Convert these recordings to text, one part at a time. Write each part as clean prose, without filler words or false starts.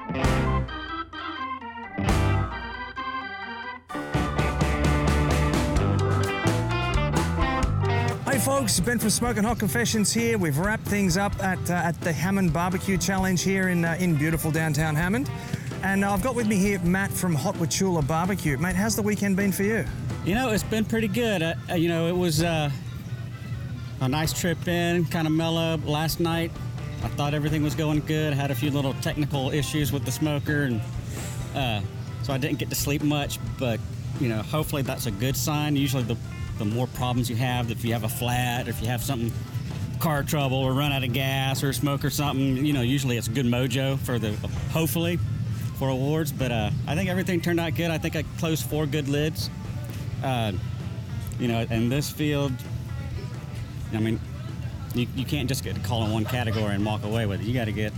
Hey folks, Ben from Smoking Hot Confessions here. We've wrapped things up at the Hammond Barbecue Challenge here in beautiful downtown Hammond. And I've got with me here Matt from Hot Wachula Barbecue. Mate, how's the weekend been for you? You know, it's been pretty good. It was a nice trip in, kind of mellow. Last night, I thought everything was going good. I had a few little technical issues with the smoker, and so I didn't get to sleep much, but, hopefully that's a good sign. Usually the more problems you have, if you have a flat, or if you have something, car trouble, or run out of gas, or smoke or something, usually it's good mojo for hopefully, for awards. But I think everything turned out good. I think I closed 4 good lids. In this field, you can't just get a call in one category and walk away with it. You got to get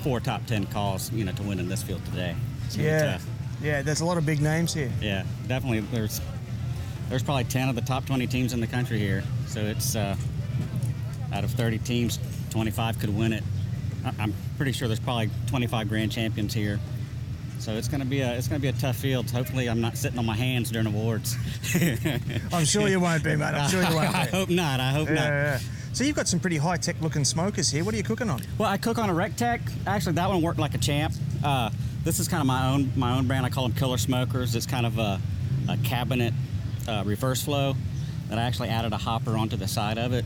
4 top 10 calls, to win in this field today. It's really tough. Yeah, there's a lot of big names here. Yeah, definitely. There's probably 10 of the top 20 teams in the country here. So it's out of 30 teams, 25 could win it. I'm pretty sure there's probably 25 grand champions here. So it's gonna be a tough field. Hopefully I'm not sitting on my hands during awards. I'm sure you won't be, mate. I'm sure you won't be. I hope not. Yeah. So you've got some pretty high-tech looking smokers here. What are you cooking on? Well, I cook on a Rectech. Actually, that one worked like a champ. This is kind of my own brand. I call them Killer Smokers. It's kind of a cabinet reverse flow that I actually added a hopper onto the side of it.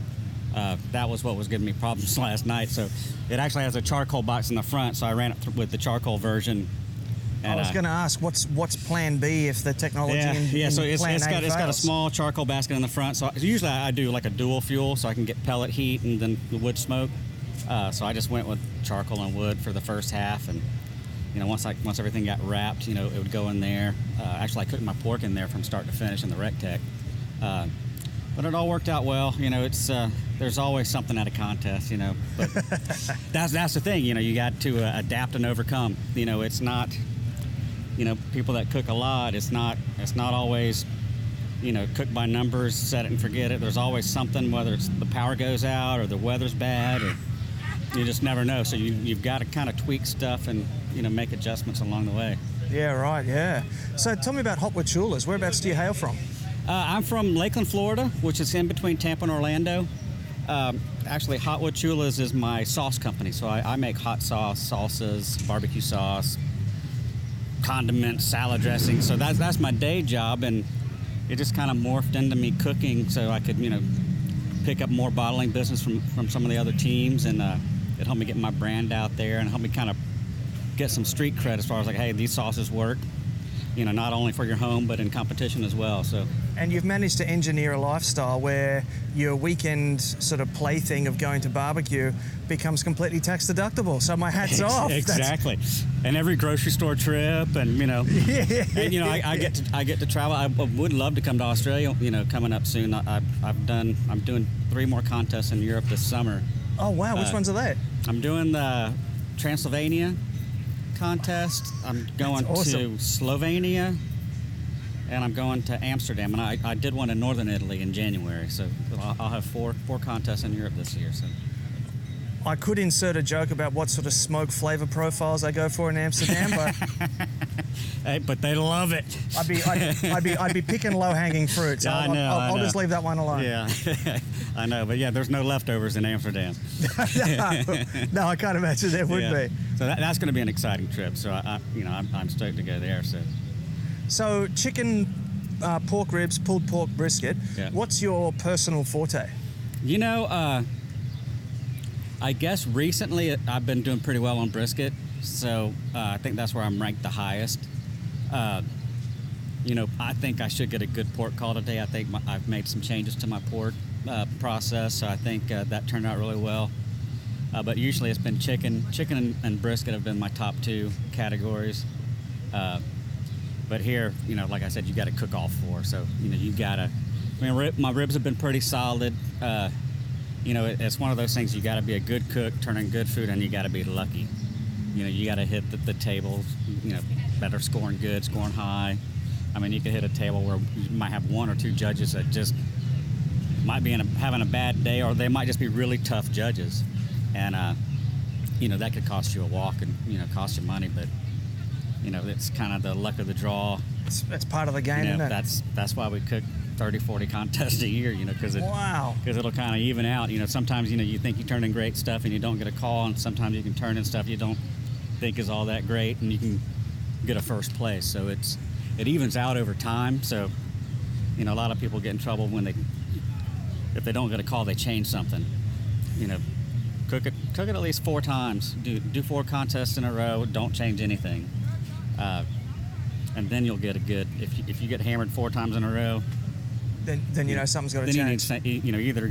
That was what was giving me problems last night. So it actually has a charcoal box in the front, so I ran it with the charcoal version. And, I was going to ask, what's plan B if the technology so it's fails? got a small charcoal basket in the front. So usually I do like a dual fuel, so I can get pellet heat and then the wood smoke. So I just went with charcoal and wood for the first half, and once everything got wrapped, it would go in there. Actually, I cooked my pork in there from start to finish in the Rectech. But it all worked out well. It's there's always something at a contest. But that's the thing. You got to adapt and overcome. It's not. People that cook a lot, it's not always, cook by numbers, set it and forget it. There's always something, whether it's the power goes out or the weather's bad, or you just never know. So you've got to kind of tweak stuff and, make adjustments along the way. Yeah, right, yeah. So tell me about Hot Wachulas. Whereabouts do you hail from? I'm from Lakeland, Florida, which is in between Tampa and Orlando. Actually, Hot Wachulas is my sauce company. So I make hot sauce, salsas, barbecue sauce, condiments, salad dressing. So that's my day job, and it just kind of morphed into me cooking so I could, pick up more bottling business from some of the other teams, and it helped me get my brand out there and helped me kind of get some street cred as far as like, hey, these sauces work, not only for your home but in competition as well. So. And you've managed to engineer a lifestyle where your weekend sort of plaything of going to barbecue becomes completely tax deductible. So my hat's off. Exactly. And every grocery store trip, and I get to travel. I would love to come to Australia. Coming up soon. I'm doing 3 more contests in Europe this summer. Oh wow! Which ones are they? I'm doing the Transylvania contest. I'm going to Slovenia. And I'm going to Amsterdam, and I did one in northern Italy in January, so I'll have four contests in Europe this year. So I could insert a joke about what sort of smoke flavor profiles I go for in Amsterdam, but hey, but they love it. I'd be picking low hanging fruit. So I'll just leave that one alone. Yeah, I know, but yeah, there's no leftovers in Amsterdam. No, I can't imagine there would be. So that's going to be an exciting trip. So I'm stoked to go there. So chicken, pork ribs, pulled pork brisket. Yeah. What's your personal forte? I guess recently I've been doing pretty well on brisket. So I think that's where I'm ranked the highest. I think I should get a good pork call today. I think I've made some changes to my pork process. So I think that turned out really well. But usually it's been chicken. Chicken and brisket have been my top 2 categories. But here, like I said, you got to cook all 4. So, you got to, my ribs have been pretty solid. It's one of those things, you got to be a good cook, turning good food, and you got to be lucky. You got to hit the tables, better scoring good, scoring high. You could hit a table where you might have 1 or 2 judges that just might be having a bad day, or they might just be really tough judges. And that could cost you a walk and, cost you money, but, it's kind of the luck of the draw. It's part of the game, isn't it? That's why we cook 30, 40 contests a year, because it'll kind of even out. Sometimes, you think you turn in great stuff and you don't get a call, and sometimes you can turn in stuff you don't think is all that great and you can get a first place. So it evens out over time. So, a lot of people get in trouble if they don't get a call, they change something. Cook it at least 4 times. Do 4 contests in a row. Don't change anything, and then you'll get a good. If you get hammered 4 times in a row, then something's got to change. Either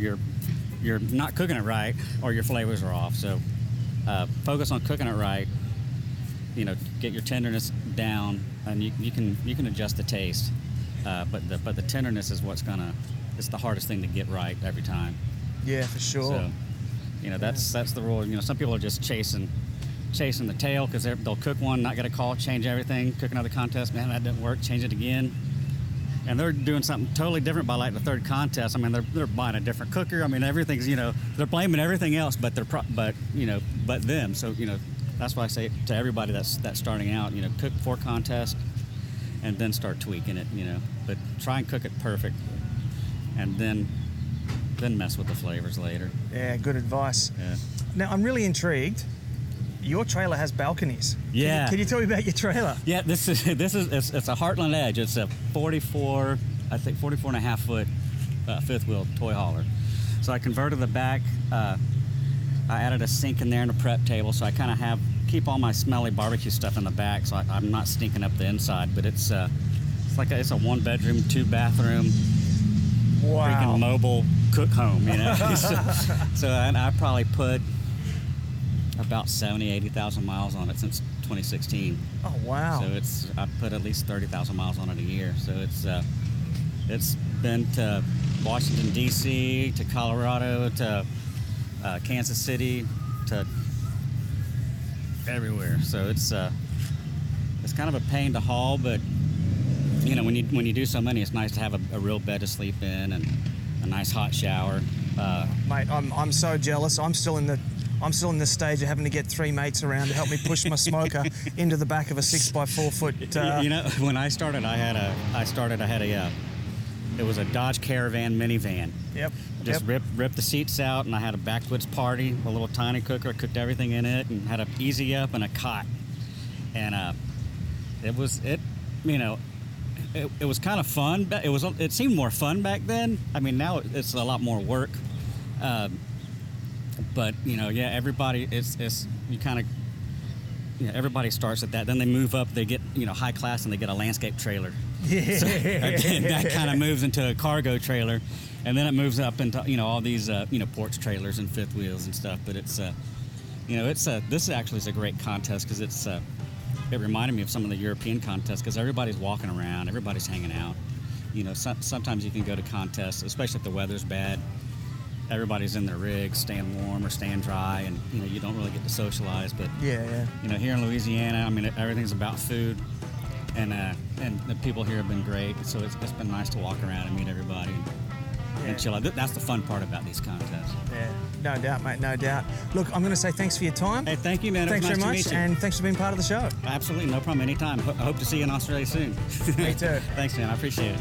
you're not cooking it right or your flavors are off. So focus on cooking it right. Get your tenderness down, and you can adjust the taste. But the tenderness is it's the hardest thing to get right every time. Yeah, for sure. So, that's the rule. Some people are just chasing the tail because they'll cook one, not get a call, change everything, cook another contest. Man, that didn't work. Change it again, and they're doing something totally different by like the 3rd contest. I mean, they're buying a different cooker. I mean, everything's they're blaming everything else, but them. So that's why I say to everybody that's starting out, cook 4 contests, and then start tweaking it. But try and cook it perfect, and then mess with the flavors later. Yeah, good advice. Yeah. Now, I'm really intrigued. Your trailer has balconies. Yeah. Can you tell me about your trailer? Yeah, it's a Heartland Edge. It's a 44 and a half foot 5th wheel toy hauler. So I converted the back. I added a sink in there and a prep table, so I kind of keep all my smelly barbecue stuff in the back, so I'm not stinking up the inside. But it's a 1-bedroom, 2-bathroom. Wow. Freaking mobile cook home, so and I probably put about 80,000 miles on it since 2016. Oh, wow. So I put at least 30,000 miles on it a year. So it's been to Washington, D.C., to Colorado, to Kansas City, to everywhere. So it's kind of a pain to haul, but when you do so many, it's nice to have a real bed to sleep in and a nice hot shower. Mate, I'm so jealous. I'm still in this stage of having to get 3 mates around to help me push my smoker into the back of a 6x4 foot. When I started, it was a Dodge Caravan minivan. Yep. Just ripped the seats out, and I had a backwoods party, a little tiny cooker. I cooked everything in it, and had an easy up and a cot. And it was kind of fun. It seemed more fun back then. I mean, now it's a lot more work. But everybody everybody starts at that. Then they move up. They get high class, and they get a landscape trailer. Yeah. So, again, that kind of moves into a cargo trailer, and then it moves up into all these porch trailers and 5th wheels and stuff. But it's this actually is a great contest because it reminded me of some of the European contests because everybody's walking around, everybody's hanging out. Sometimes you can go to contests, especially if the weather's bad. Everybody's in their rigs, staying warm or staying dry, and you don't really get to socialize. But yeah. Here in Louisiana, I mean, everything's about food, and the people here have been great. So it's been nice to walk around and meet everybody and chill out. That's the fun part about these contests. Yeah, no doubt, mate, no doubt. Look, I'm going to say thanks for your time. Hey, thank you, man. Thanks very much, and thanks for being part of the show. Absolutely, no problem. Anytime. I hope to see you in Australia soon. Me too. Thanks, man. I appreciate it.